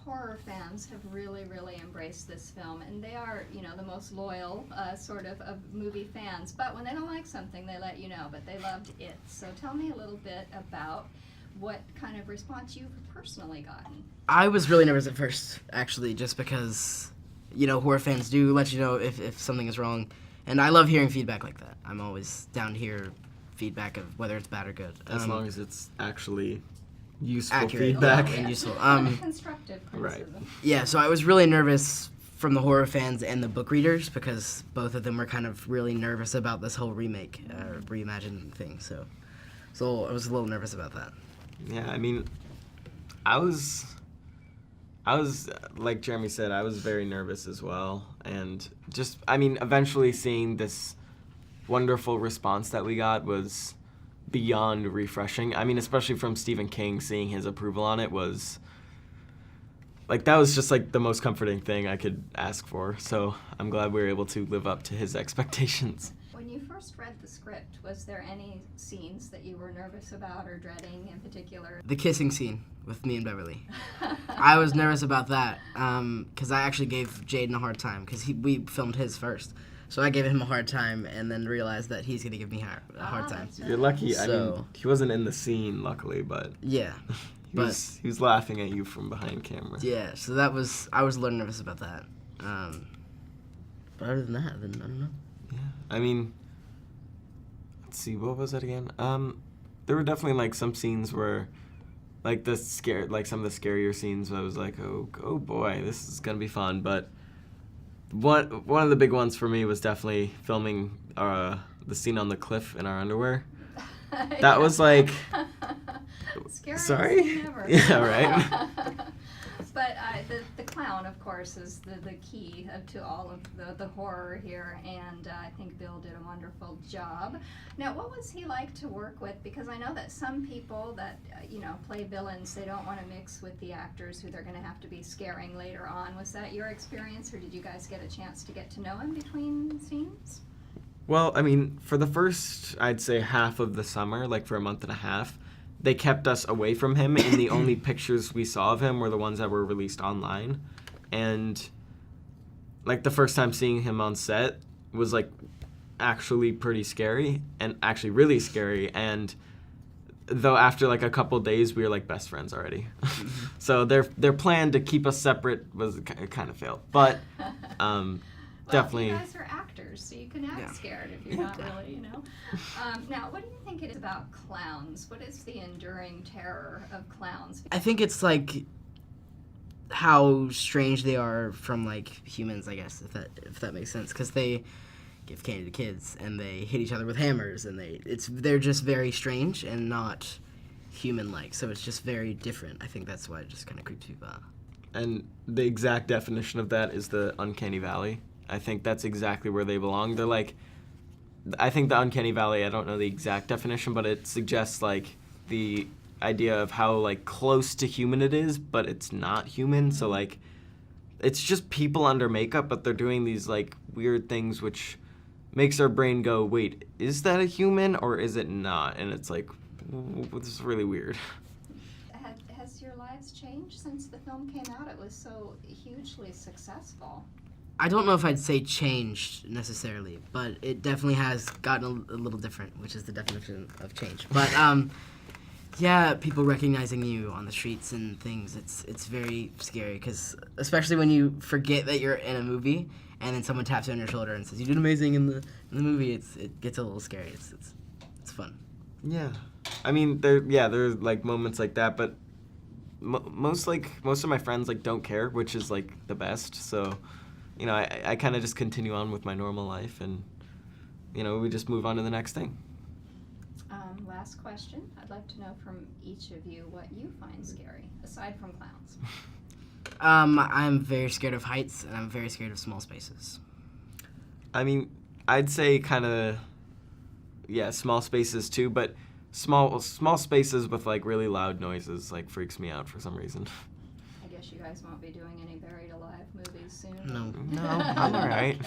horror fans have really, really embraced this film, and they are, the most loyal sort of movie fans. But when they don't like something, they let you know. But they loved it. So tell me a little bit about what kind of response you've personally gotten. I was really nervous at first, actually, just because, horror fans do let you know if something is wrong. And I love hearing feedback like that. I'm always down to hear feedback of whether it's bad or good. As long as it's actually useful accurate feedback. and useful. Constructive criticism. Right. Yeah, so I was really nervous from the horror fans and the book readers because both of them were kind of really nervous about this whole remake, reimagined thing. So I was a little nervous about that. Yeah, I mean, I was like Jeremy said, I was very nervous as well, and eventually seeing this wonderful response that we got was beyond refreshing. I mean, especially from Stephen King, seeing his approval on it was that was just the most comforting thing I could ask for. So I'm glad we were able to live up to his expectations. When you first read the script, was there any scenes that you were nervous about or dreading in particular? The kissing scene with me and Beverly. I was nervous about that because I actually gave Jaden a hard time because we filmed his first. So I gave him a hard time and then realized that he's going to give me a hard time. You're lucky. So, he wasn't in the scene, luckily, but yeah. he was laughing at you from behind camera. Yeah, so I was a little nervous about that. But other than that, then I don't know. Yeah, I mean, let's see, what was it again? There were definitely some scenes where, some of the scarier scenes. I was like, oh boy, this is gonna be fun. But one of the big ones for me was definitely filming the scene on the cliff in our underwear. That was like, Scariest sorry? scene ever. Yeah, right. But the clown, of course, is the key to all of the horror here, and I think Bill did a wonderful job. Now, what was he like to work with? Because I know that some people that, play villains, they don't want to mix with the actors who they're going to have to be scaring later on. Was that your experience, or did you guys get a chance to get to know him between scenes? Well, I mean, for the first, I'd say half of the summer, for a month and a half, they kept us away from him, and the only pictures we saw of him were the ones that were released online. And, the first time seeing him on set was, actually pretty scary, and actually really scary. And though after, a couple days, we were, best friends already. So their plan to keep us separate was kind of failed. But, definitely. You guys are actors, so you can act scared if you're not really, Now, what do you think it is about clowns? What is the enduring terror of clowns? I think it's how strange they are from humans, I guess, if that makes sense, because they give candy to kids and they hit each other with hammers and they're just very strange and not human-like. So it's just very different. I think that's why it just kind of creeps people out. And the exact definition of that is the uncanny valley. I think that's exactly where they belong. They're I think the uncanny valley, I don't know the exact definition, but it suggests the idea of how close to human it is, but it's not human. So it's just people under makeup, but they're doing these weird things which makes our brain go, wait, is that a human or is it not? And it's this is really weird. Has your lives changed since the film came out? It was so hugely successful. I don't know if I'd say changed necessarily, but it definitely has gotten a little different, which is the definition of change. But yeah, people recognizing you on the streets and things, it's very scary, because especially when you forget that you're in a movie and then someone taps you on your shoulder and says you did amazing in the movie, it gets a little scary. It's fun. Yeah, I mean there's moments like that, but most of my friends don't care, which is the best. So I kind of just continue on with my normal life, and we just move on to the next thing. Last question. I'd like to know from each of you what you find scary, aside from clowns. I'm very scared of heights, and I'm very scared of small spaces. I mean, I'd say small spaces too, but small spaces with really loud noises freaks me out for some reason. I guess you guys won't be doing any Buried Alive movies soon. No. No, I'm all right.